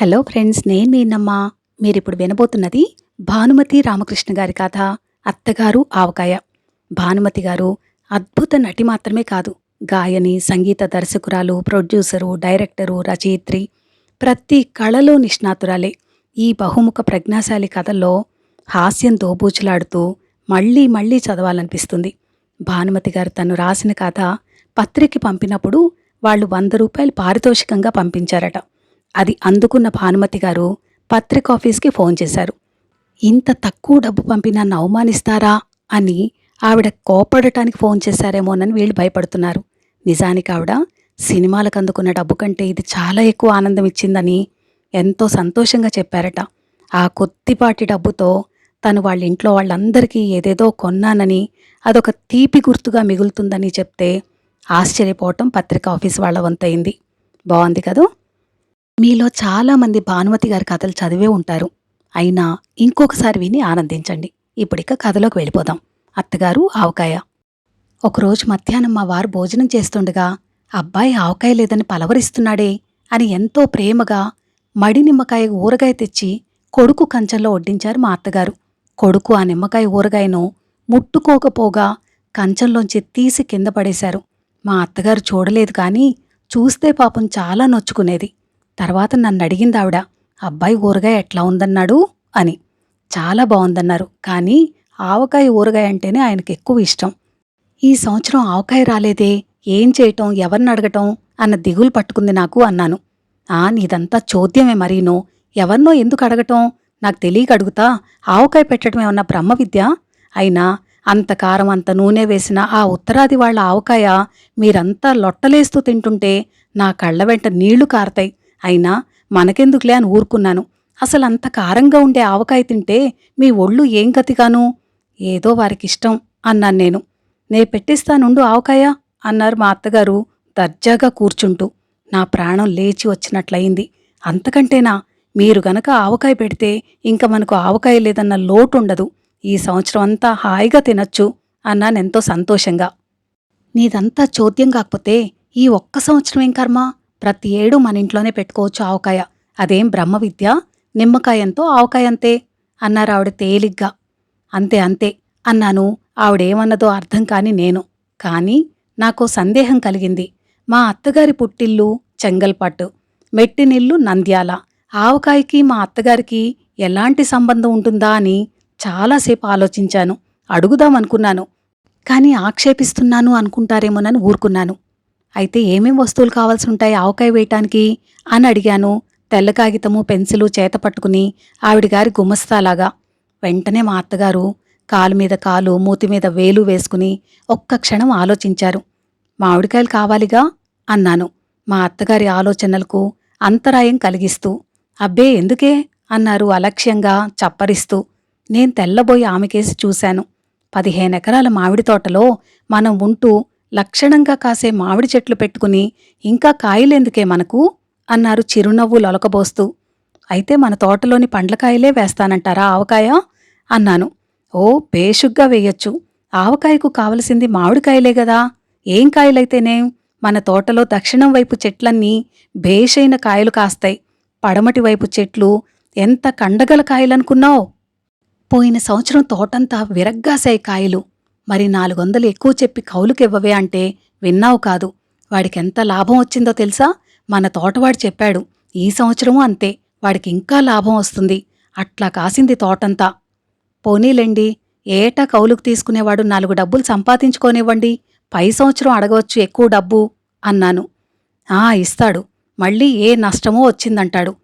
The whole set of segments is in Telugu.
హలో ఫ్రెండ్స్, నేను మీ నమ్మ. మీరిప్పుడు వినబోతున్నది భానుమతి రామకృష్ణ గారి కథ అత్తగారు ఆవకాయ. భానుమతి గారు అద్భుత నటి మాత్రమే కాదు, గాయని, సంగీత దర్శకురాలు, ప్రొడ్యూసరు, డైరెక్టరు, రచయిత్రి, ప్రతి కళలో నిష్ణాతురాలే. ఈ బహుముఖ ప్రజ్ఞాశాలి కథల్లో హాస్యం దోబూచులాడుతూ మళ్ళీ మళ్ళీ చదవాలనిపిస్తుంది. భానుమతి గారు తను రాసిన కథ పత్రిక పంపినప్పుడు వాళ్ళు ₹100 పారితోషికంగా పంపించారట. అది అందుకున్న భానుమతి గారు పత్రిక ఆఫీస్కి ఫోన్ చేశారు. ఇంత తక్కువ డబ్బు పంపి నన్ను అవమానిస్తారా అని ఆవిడ కోపడటానికి ఫోన్ చేశారేమోనని వీళ్ళు భయపడుతున్నారు. నిజానికి ఆవిడ సినిమాలకు అందుకున్న డబ్బు కంటే ఇది చాలా ఎక్కువ ఆనందం ఇచ్చిందని ఎంతో సంతోషంగా చెప్పారట. ఆ కొద్దిపాటి డబ్బుతో తను వాళ్ళ ఇంట్లో వాళ్ళందరికీ ఏదేదో కొన్నానని, అదొక తీపి గుర్తుగా మిగులుతుందని చెప్తే ఆశ్చర్యపోవటం పత్రిక ఆఫీస్ వాళ్ళ వంతయింది. బాగుంది కదూ. మీలో చాలామంది భానుమతి గారి కథలు చదివే ఉంటారు. అయినా ఇంకొకసారి విని ఆనందించండి. ఇప్పుడిక కథలోకి వెళ్ళిపోదాం. అత్తగారు ఆవకాయ. ఒకరోజు మధ్యాహ్నం మా వారు భోజనం చేస్తుండగా అబ్బాయి ఆవకాయ లేదని పలవరిస్తున్నాడే అని ఎంతో ప్రేమగా మడి నిమ్మకాయ ఊరగాయ తెచ్చి కొడుకు కంచంలో వడ్డించారు మా అత్తగారు. కొడుకు ఆ నిమ్మకాయ ఊరగాయను ముట్టుకోకపోగా కంచంలోంచి తీసి కింద పడేశారు. మా అత్తగారు చూడలేదు, కానీ చూస్తే పాపం చాలా నొచ్చుకునేది. తర్వాత నన్నడిగిందావిడ, అబ్బాయి ఊరగాయ ఎట్లా ఉందన్నాడు అని. చాలా బావుందన్నారు, కానీ ఆవకాయ ఊరగాయ అంటేనే ఆయనకెక్కువ ఇష్టం. ఈ సంవత్సరం ఆవకాయ రాలేదే, ఏం చేయటం, ఎవరినడగటం అన్న దిగులు పట్టుకుంది నాకు అన్నాను. నీదంతా చోద్యమే మరీను. ఎవరినో ఎందుకు అడగటం, నాకు తెలియక అడుగుతా. ఆవకాయ పెట్టడం ఏమన్నా బ్రహ్మ విద్య? అయినా అంత కారం అంత నూనె వేసిన ఆ ఉత్తరాది వాళ్ల ఆవకాయ మీరంతా లొట్టలేస్తూ తింటుంటే నా కళ్ళ వెంట నీళ్లు కారతాయి. అయినా మనకెందుకులే అని ఊరుకున్నాను. అసలంత కారంగా ఉండే ఆవకాయ తింటే మీ ఒళ్ళు ఏం గతిగాను? ఏదో వారికిష్టం అన్నాను నేను. నే పెట్టిస్తానుండు ఆవకాయ అన్నారు మా అత్తగారు దర్జాగా కూర్చుంటూ. నా ప్రాణం లేచి వచ్చినట్లయింది. అంతకంటేనా? మీరు గనక ఆవకాయ పెడితే ఇంక మనకు ఆవకాయ లేదన్న లోటుండదు. ఈ సంవత్సరం అంతా హాయిగా తినొచ్చు అన్నానెంతో సంతోషంగా. నీదంతా చోద్యం కాకపోతే ఈ ఒక్క సంవత్సరం ఏం కర్మ? ప్రతి ఏడు మన ఇంట్లోనే పెట్టుకోవచ్చు ఆవకాయ. అదేం బ్రహ్మ విద్య? నిమ్మకాయంతో ఆవకాయంతే అన్నారావిడ తేలిగ్గా. అంతే అంతే అన్నాను. ఆవిడేమన్నదో అర్థం కాని నేను. కాని నాకో సందేహం కలిగింది. మా అత్తగారి పుట్టిల్లు చెంగల్పట్టు, మెట్టినిల్లు నంద్యాల. ఆవకాయకి మా అత్తగారికి ఎలాంటి సంబంధం ఉంటుందా అని చాలాసేపు ఆలోచించాను. అడుగుదామనుకున్నాను, కాని ఆక్షేపిస్తున్నాను అనుకుంటారేమోనని ఊరుకున్నాను. అయితే ఏమేం వస్తువులు కావాల్సి ఉంటాయి ఆవకాయ వేయటానికి అని అడిగాను, తెల్ల కాగితము పెన్సిలు చేత పట్టుకుని ఆవిడగారి గుమస్తాలాగా. వెంటనే మా అత్తగారు కాలు మీద కాలు, మూతి మీద వేలు వేసుకుని ఒక్క క్షణం ఆలోచించారు. మామిడికాయలు కావాలిగా అన్నాను, మా అత్తగారి ఆలోచనలకు అంతరాయం కలిగిస్తూ. అబ్బే ఎందుకే అన్నారు అలక్ష్యంగా చప్పరిస్తూ. నేను తెల్లబోయి ఆమెకేసి చూశాను. 15 ఎకరాల మామిడి తోటలో మనం ఉంటూ లక్షణంగా కాసే మామిడి చెట్లు పెట్టుకుని ఇంకా కాయలెందుకే మనకు అన్నారు చిరునవ్వు లొలకబోస్తూ. అయితే మన తోటలోని పండ్లకాయలే వేస్తానంటారా ఆవకాయ అన్నాను. ఓ, బేషుగ్గా వేయొచ్చు. ఆవకాయకు కావలసింది మామిడికాయలే గదా. ఏం కాయలైతేనేం? మన తోటలో దక్షిణం వైపు చెట్లన్నీ భేషైన కాయలు కాస్తాయి. పడమటి వైపు చెట్లు ఎంత కండగల కాయలనుకున్నావు? పోయిన సంవత్సరం తోటంతా విరగ్గాసాయి కాయలు. మరి 400 ఎక్కువ చెప్పి కౌలుకివ్వవే అంటే విన్నావు కాదు. వాడికెంత లాభం వచ్చిందో తెలుసా? మన తోటవాడు చెప్పాడు, ఈ సంవత్సరమూ అంతే, వాడికింకా లాభం వస్తుంది. అట్లా కాసింది తోటంతా. పోనీలెండి, ఏటా కౌలుకు తీసుకునేవాడు 4 డబ్బులు సంపాదించుకోనివ్వండి, పై సంవత్సరం అడగవచ్చు ఎక్కువ డబ్బు అన్నాను. ఇస్తాడు, మళ్ళీ ఏ నష్టమో వచ్చిందంటాడు.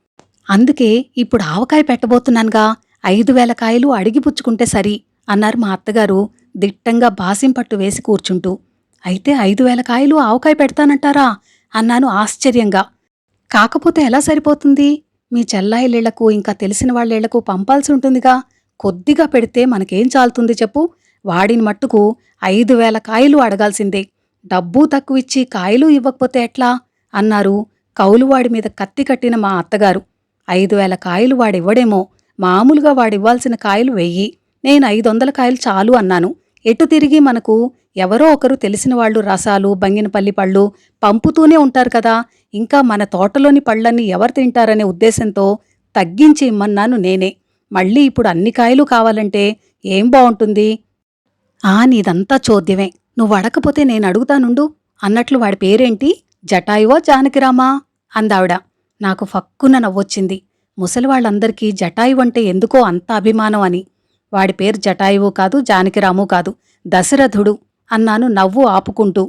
అందుకే ఇప్పుడు ఆవకాయ పెట్టబోతున్నానుగా, 5,000 కాయలు అడిగిపుచ్చుకుంటే సరి అన్నారు మా అత్తగారు దిట్టంగా బాసింపట్టు వేసి కూర్చుంటూ. అయితే 5,000 కాయలు ఆవకాయ పెడతానంటారా అన్నాను ఆశ్చర్యంగా. కాకపోతే ఎలా సరిపోతుంది? మీ చెల్లాయిలిళ్లకు ఇంకా తెలిసిన వాళ్ళిళ్లకు పంపాల్సి ఉంటుందిగా. కొద్దిగా పెడితే మనకేం చాలుతుంది చెప్పు? వాడిని మట్టుకు 5,000 కాయలు అడగాల్సిందే. డబ్బూ తక్కువిచ్చి కాయలు ఇవ్వకపోతే ఎట్లా అన్నారు కౌలువాడి మీద కత్తి కట్టిన మా అత్తగారు. 5,000 కాయలు వాడివ్వడేమో, మామూలుగా వాడివ్వాల్సిన కాయలు 1,000, నేను 500 కాయలు చాలు అన్నాను. ఎటు తిరిగి మనకు ఎవరో ఒకరు తెలిసిన వాళ్ళు రసాలు బంగినపల్లి పళ్ళు పంపుతూనే ఉంటారు కదా. ఇంకా మన తోటలోని పళ్ళన్నీ ఎవరు తింటారనే ఉద్దేశంతో తగ్గించి ఇమ్మన్నాను నేనే. మళ్ళీ ఇప్పుడు అన్ని కాయలు కావాలంటే ఏం బావుంటుంది? నీదంతా చోద్యమే. నువ్వడకపోతే నేనడుగుతానుండు అన్నట్లు వాడి పేరేంటి? జటాయువా జానకిరామా? అందావిడ. నాకు ఫక్కున నవ్వొచ్చింది. ముసలివాళ్లందరికీ జటాయువంటే ఎందుకో అంత అభిమానం అని. వాడి పేరు జటాయువు కాదు, జానకిరాము కాదు, దశరథుడు అన్నాను నవ్వు ఆపుకుంటూ.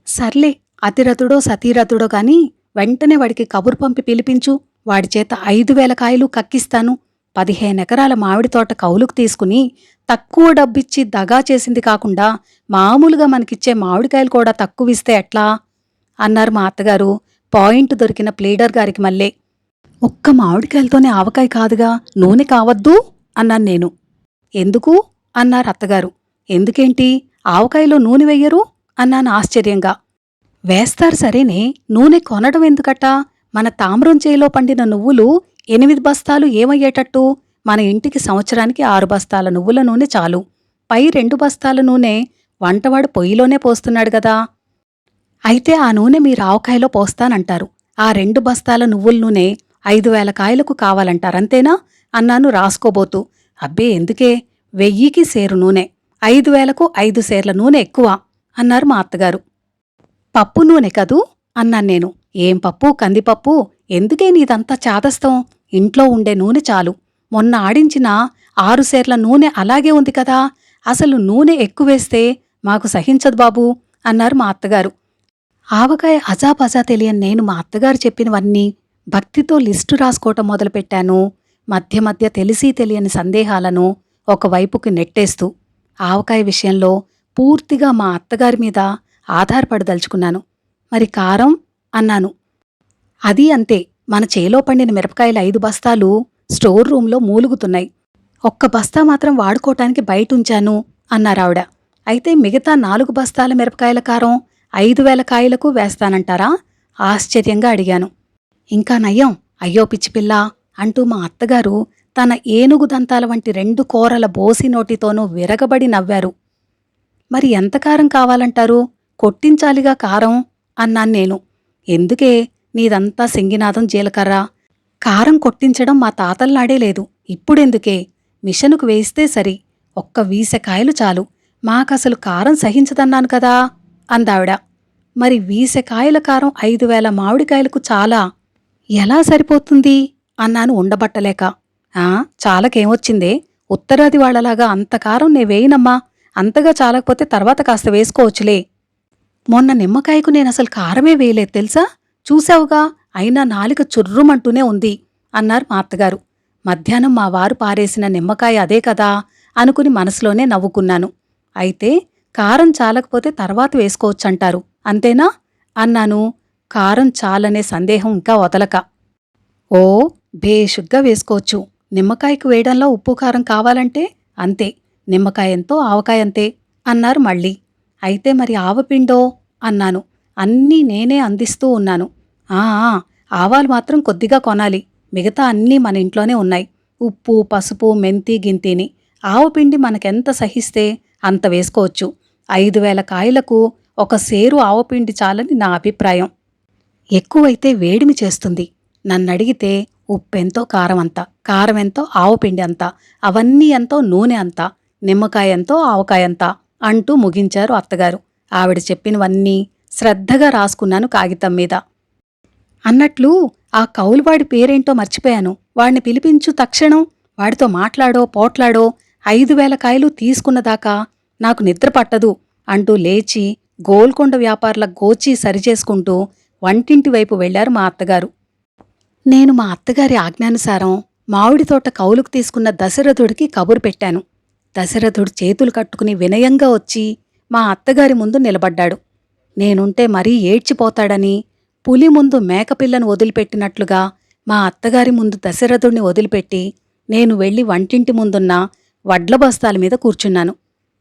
సర్లే, అతిరథుడో సతీరథుడో కాని వెంటనే వాడికి కబురు పంపి పిలిపించు. వాడిచేత 5,000 కాయలు కక్కిస్తాను. 15 ఎకరాల మామిడి తోట కౌలుకు తీసుకుని తక్కువ డబ్బిచ్చి దగా చేసింది కాకుండా మామూలుగా మనకిచ్చే మామిడికాయలు కూడా తక్కువిస్తే ఎట్లా? అన్నారు మా అత్తగారు పాయింట్ దొరికిన ప్లీడర్ గారికి మళ్ళే. ఒక్క మామిడికాయలతోనే ఆవకాయ కాదుగా, నూనె కావద్దూ? అన్నాను నేను. ఎందుకు? అన్నారు అత్తగారు. ఎందుకేంటి, ఆవకాయలో నూనె వెయ్యరు? అన్నాను ఆశ్చర్యంగా. వేస్తారు సరేనే, నూనె కొనడం ఎందుకట? మన తామ్రం చేలో పండిన నువ్వులు 8 బస్తాలు ఏమయ్యేటట్టు? మన ఇంటికి సంవత్సరానికి 6 బస్తాల నువ్వుల నూనె చాలు. పై 2 బస్తాల నూనె వంటవాడు పొయ్యిలోనే పోస్తున్నాడు గదా. అయితే ఆ నూనె మీ ఆవకాయలో పోస్తానంటారు. ఆ 2 బస్తాల నువ్వుల నూనె 5,000 కాయలకు కావాలంటారంతేనా? అన్నాను రాసుకోబోతూ. అబ్బే ఎందుకే, 1000కి సేరు నూనె, 5,000కు 5 సేర్ల నూనె ఎక్కువ అన్నారు మా అత్తగారు. పప్పు నూనె కదూ? అన్నాను నేను. ఏం పప్పు, కందిపప్పు? ఎందుకే నీదంతా చాదస్తం? ఇంట్లో ఉండే నూనె చాలు. మొన్న ఆడించిన 6 సేర్ల నూనె అలాగే ఉంది కదా. అసలు నూనె ఎక్కువేస్తే మాకు సహించదు బాబూ అన్నారు మా అత్తగారు. ఆవకాయ అజాపజా తెలియని నేను మా అత్తగారు చెప్పినవన్నీ భక్తితో లిస్టు రాసుకోవటం మొదలుపెట్టాను. మధ్య మధ్య తెలిసి తెలియని సందేహాలను ఒకవైపుకి నెట్టేస్తూ ఆవకాయ విషయంలో పూర్తిగా మా అత్తగారి మీద ఆధారపడదలుచుకున్నాను. మరి కారం? అన్నాను. అది అంతే. మన చేలో పండిన మిరపకాయలు 5 బస్తాలు స్టోర్ రూంలో మూలుగుతున్నాయి. ఒక్క బస్తా మాత్రం వాడుకోటానికి బయటుంచాను అన్నారావిడ. అయితే మిగతా 4 బస్తాల మిరపకాయల కారం 5,000 కాయలకు వేస్తానంటారా? ఆశ్చర్యంగా అడిగాను. ఇంకా నయ్యం, అయ్యో పిచ్చిపిల్లా అంటూ మా అత్తగారు తన ఏనుగు దంతాల వంటి 2 కోరల బోసి నోటితోనూ విరగబడి నవ్వారు. మరి ఎంత కారం కావాలంటారు? కొట్టించాలిగా కారం అన్నాను నేను. ఎందుకే, నీదంతా సింగినాదం జీలకర్ర. కారం కొట్టించడం మా తాతల్నాడే లేదు. ఇప్పుడెందుకే? మిషనుకు వేయిస్తే సరి. ఒక్క 20 కాయలు చాలు. మాకసలు కారం సహించదన్నాను కదా అందావిడ. మరి 20 కాయల కారం 5,000 మామిడికాయలకు చాలా? ఎలా సరిపోతుంది అన్నాను ఉండబట్టలేక. చాలకేమొచ్చిందే, ఉత్తరాది వాళ్లలాగా అంత కారం నే వేయనమ్మా. అంతగా చాలకపోతే తర్వాత కాస్త వేసుకోవచ్చులే. మొన్న నిమ్మకాయకు నేనసలు కారమే వేయలేదు తెలుసా? చూశావుగా, అయినా నాలిక చుర్రుమంటూనే ఉంది అన్నారు మా అత్తగారు. మధ్యాహ్నం మా వారు పారేసిన నిమ్మకాయ అదే కదా అనుకుని మనసులోనే నవ్వుకున్నాను. అయితే కారం చాలకపోతే తర్వాత వేసుకోవచ్చంటారు, అంతేనా? అన్నాను, కారం చాలనే సందేహం ఇంకా వదలక. ఓ, భేషుగ్గా వేసుకోవచ్చు. నిమ్మకాయకు వేయడంలో ఉప్పు కారం కావాలంటే అంతే. నిమ్మకాయంతో ఆవకాయంతే అన్నారు మళ్ళీ. అయితే మరి ఆవపిండో అన్నాను. అన్నీ నేనే అందిస్తూ ఉన్నాను. ఆ ఆవాలు మాత్రం కొద్దిగా కొనాలి. మిగతా అన్నీ మన ఇంట్లోనే ఉన్నాయి. ఉప్పు, పసుపు, మెంతి గింతిని. ఆవపిండి మనకెంత సహిస్తే అంత వేసుకోవచ్చు. 5,000 కాయలకు 1 సేరు ఆవపిండి చాలని నా అభిప్రాయం. ఎక్కువైతే వేడిమి చేస్తుంది. నన్నడిగితే ఉప్పెంతో కారమంత, కారమెంతో ఆవపిండి అంత, అవన్నీ ఎంతో నూనె అంత, నిమ్మకాయంతో ఆవకాయంత అంటూ ముగించారు అత్తగారు. ఆవిడ చెప్పినవన్నీ శ్రద్ధగా రాసుకున్నాను కాగితం మీద. అన్నట్లు ఆ కౌలువాడి పేరేంటో మర్చిపోయాను. వాడిని పిలిపించు తక్షణం. వాడితో మాట్లాడో పోట్లాడో 5,000 కాయలు తీసుకున్నదాకా నాకు నిద్ర పట్టదు అంటూ లేచి గోల్కొండ వ్యాపారుల గోచి సరిచేసుకుంటూ వంటింటి వైపు వెళ్లారు మా అత్తగారు. నేను మా అత్తగారి ఆజ్ఞానుసారం మామిడి తోట కౌలుకు తీసుకున్న దశరథుడికి కబురు పెట్టాను. దశరథుడు చేతులు కట్టుకుని వినయంగా వచ్చి మా అత్తగారి ముందు నిలబడ్డాడు. నేనుంటే మరీ ఏడ్చిపోతాడని పులి ముందు మేకపిల్లను వదిలిపెట్టినట్లుగా మా అత్తగారి ముందు దశరథుడిని వదిలిపెట్టి నేను వెళ్లి వంటింటి ముందున్న వడ్ల బస్తాల మీద కూర్చున్నాను.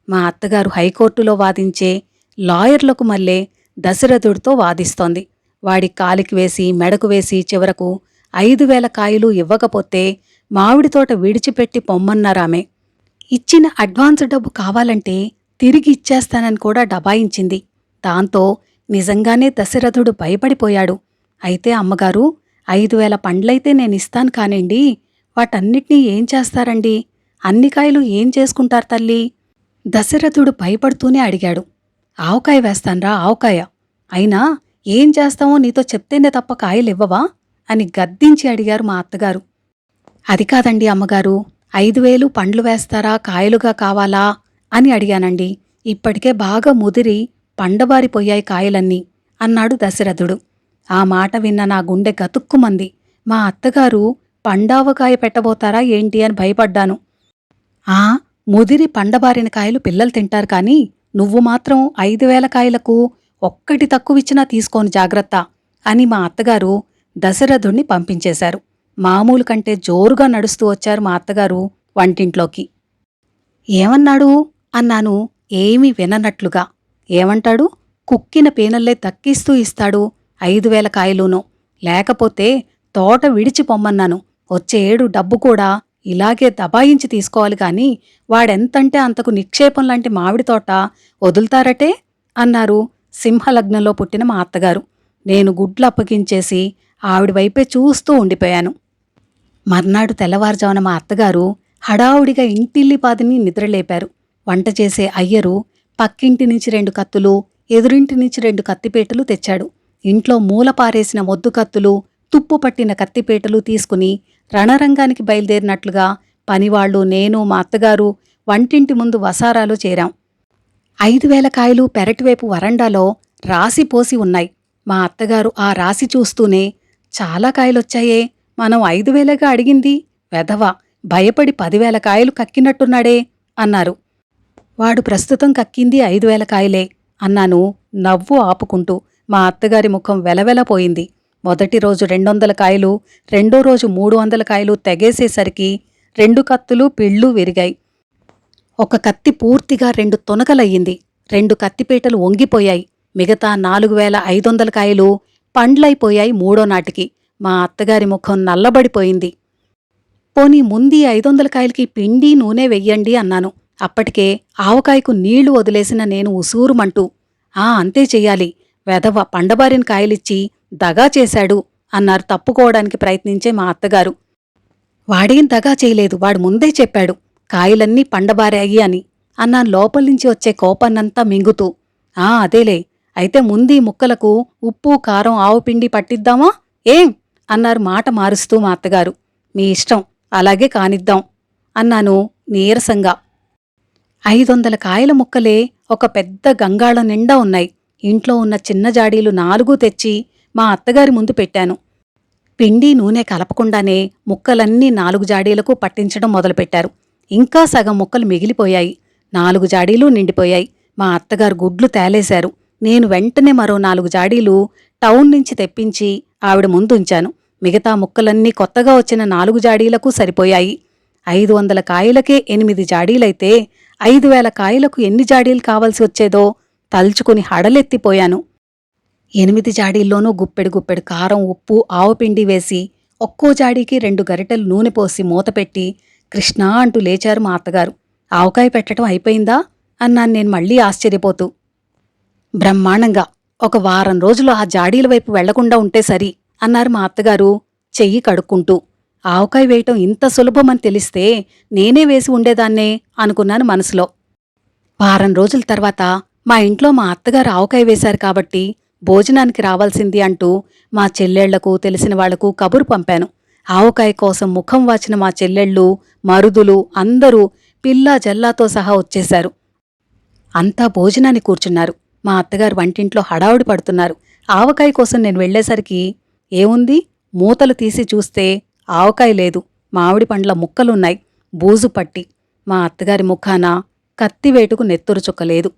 మా అత్తగారు హైకోర్టులో వాదించే లాయర్లకు మళ్ళే దశరథుడితో వాదిస్తోంది. వాడి కాలికి వేసి మెడకు వేసి చివరకు 5,000 కాయలు ఇవ్వకపోతే మామిడి తోట విడిచిపెట్టి పొమ్మన్నారామె. ఇచ్చిన అడ్వాన్స్ డబ్బు కావాలంటే తిరిగి ఇచ్చేస్తానని కూడా డబాయించింది. దాంతో నిజంగానే దశరథుడు భయపడిపోయాడు. అయితే అమ్మగారు, 5,000 పండ్లైతే నేనిస్తాను కానిండి, వాటన్నిటినీ ఏం చేస్తారండి? అన్ని కాయలు ఏం చేసుకుంటారు తల్లీ? దశరథుడు భయపడుతూనే అడిగాడు. ఆవకాయ వేస్తాన్రా, ఆవకాయ. అయినా ఏం చేస్తావో నీతో చెప్తేనే తప్ప కాయలివ్వవా అని గద్దించి అడిగారు మా అత్తగారు. అది కాదండి అమ్మగారు, 5,000 పండ్లు వేస్తారా, కాయలుగా కావాలా అని అడిగానండి. ఇప్పటికే బాగా ముదిరి పండబారిపోయాయి కాయలన్నీ అన్నాడు దశరథుడు. ఆ మాట విన్న నా గుండె గతుక్కుమంది. మా అత్తగారు పండావకాయ పెట్టబోతారా ఏంటి అని భయపడ్డాను. ఆ ముదిరి పండబారిన కాయలు పిల్లలు తింటారు కాని, నువ్వు మాత్రం 5,000 కాయలకు ఒక్కటి తక్కువిచ్చినా తీసుకోను జాగ్రత్త అని మా అత్తగారు దశరథుణ్ణి పంపించేశారు. మామూలు కంటే జోరుగా నడుస్తూ వచ్చారు మా అత్తగారు వంటింట్లోకి. ఏమన్నాడు అన్నాను ఏమీ విననట్లుగా. ఏమంటాడు? కుక్కిన పీనల్లే దక్కిస్తూ ఇస్తాడు 5,000 కాయలునో. లేకపోతే తోట విడిచి పొమ్మన్నాను. వచ్చే ఏడు డబ్బు కూడా ఇలాగే దబాయించి తీసుకోవాలి కాని, వాడెంతంటే అంతకు నిక్షేపంలాంటి మామిడి తోట వదులుతారటే అన్నారు సింహలగ్నంలో పుట్టిన మా అత్తగారు. నేను గుడ్లు అప్పగించేసి ఆవిడ వైపే చూస్తూ ఉండిపోయాను. మర్నాడు తెల్లవారుజామున మా అత్తగారు హడావుడిగా ఇంటిల్లిపాదిని నిద్రలేపారు. వంట చేసే అయ్యరు పక్కింటి నుంచి 2 కత్తులు, ఎదురింటి నుంచి 2 కత్తిపేటలు తెచ్చాడు. ఇంట్లో మూల పారేసిన మొద్దు కత్తులు, తుప్పు పట్టిన కత్తిపేటలు తీసుకుని రణరంగానికి బయలుదేరినట్లుగా పనివాళ్లు, నేను, మా అత్తగారు వంటింటి ముందు వసారాలో చేరాం. 5,000 కాయలు పెరటివైపు వరండాలో రాసిపోసి ఉన్నాయి. మా అత్తగారు ఆ రాసి చూస్తూనే, చాలా కాయలొచ్చాయే, మనం 5,000గా అడిగింది, వెధవ భయపడి 10,000 కాయలు కక్కినట్టున్నాడే అన్నారు. వాడు ప్రస్తుతం కక్కింది 5,000 కాయలే అన్నాను నవ్వు ఆపుకుంటూ. మా అత్తగారి ముఖం వెలవెలపోయింది. మొదటి రోజు 200 కాయలు, రెండో రోజు 300 కాయలు తెగేసేసరికి 2 కత్తులు పిళ్ళు విరిగాయి. ఒక కత్తి పూర్తిగా 2 తొనకలయ్యింది. 2 కత్తిపేటలు వంగిపోయాయి. మిగతా 4,500 కాయలు పండ్లైపోయాయి మూడో నాటికి. మా అత్తగారి ముఖం నల్లబడిపోయింది. పోనీ ముందీ 500 కాయలకి పిండి నూనె వెయ్యండి అన్నాను. అప్పటికే ఆవకాయకు నీళ్లు వదిలేసిన నేను ఉసూరుమంటూ, అంతే చెయ్యాలి, వెధవ పండబారిన కాయలిచ్చి దగా చేశాడు అన్నారు తప్పుకోవడానికి ప్రయత్నించే మా అత్తగారు. వాడేం దగా చేయలేదు, వాడు ముందే చెప్పాడు కాయలన్నీ పండబారాయి అని అన్నాను లోపల్నుంచి వచ్చే కోపాన్నంతా మింగుతూ. అదేలే, అయితే ముందీ ముక్కలకు ఉప్పు, కారం, ఆవుపిండి పట్టిద్దామా ఏం అన్నారు మాట మారుస్తూ మా అత్తగారు. మీ ఇష్టం, అలాగే కానిద్దాం అన్నాను నీరసంగా. 500 కాయల ముక్కలే ఒక పెద్ద గంగాళం నిండా ఉన్నాయి. ఇంట్లో ఉన్న చిన్న జాడీలు 4 తెచ్చి మా అత్తగారి ముందు పెట్టాను. పిండి నూనె కలపకుండానే ముక్కలన్నీ 4 జాడీలకు పట్టించడం మొదలుపెట్టారు. ఇంకా సగం ముక్కలు మిగిలిపోయాయి. 4 జాడీలు నిండిపోయాయి. మా అత్తగారు గుడ్లు తేలేశారు. నేను వెంటనే మరో 4 జాడీలు టౌన్ నుంచి తెప్పించి ఆవిడ ముందుంచాను. మిగతా ముక్కలన్నీ కొత్తగా వచ్చిన 4 జాడీలకు సరిపోయాయి. 500 కాయలకే 8 జాడీలైతే 5,000 కాయలకు ఎన్ని జాడీలు కావలసి వచ్చేదో తలుచుకుని హడలెత్తిపోయాను. 8 జాడీల్లోనూ గుప్పెడు గుప్పెడు కారం, ఉప్పు, ఆవుపిండి వేసి ఒక్కో జాడీకి 2 గరిటెలు నూనె పోసి మూతపెట్టి కృష్ణా అంటూ లేచారు మా అత్తగారు. ఆవకాయ పెట్టడం అయిపోయిందా అన్నాను నేను మళ్లీ ఆశ్చర్యపోతూ. బ్రహ్మాండంగా, ఒక వారం రోజులు ఆ జాడీల వైపు వెళ్లకుండా ఉంటే సరి అన్నారు మా అత్తగారు చెయ్యి కడుక్కుంటూ. ఆవకాయ వేయటం ఇంత సులభమని తెలిస్తే నేనే వేసి ఉండేదాన్నే అనుకున్నాను మనసులో. వారం రోజుల తర్వాత మా ఇంట్లో మా అత్తగారు ఆవకాయ వేశారు కాబట్టి భోజనానికి రావాల్సింది అంటూ మా చెల్లెళ్లకు, తెలిసిన వాళ్లకు కబురు పంపాను. ఆవకాయ కోసం ముఖం వాచిన మా చెల్లెళ్ళు, మరుదులు అందరూ పిల్లా జల్లాతో సహా వచ్చేశారు. అంతా భోజనాన్ని కూర్చున్నారు. మా అత్తగారు వంటింట్లో హడావుడి పడుతున్నారు. ఆవకాయ కోసం నేను వెళ్లేసరికి ఏముంది, మూతలు తీసి చూస్తే ఆవకాయ లేదు, మామిడి పండ్ల ముక్కలున్నాయి, బూజు పట్టి. మా అత్తగారి ముఖాన కత్తివేటుకు నెత్తురు చుక్కలేదు.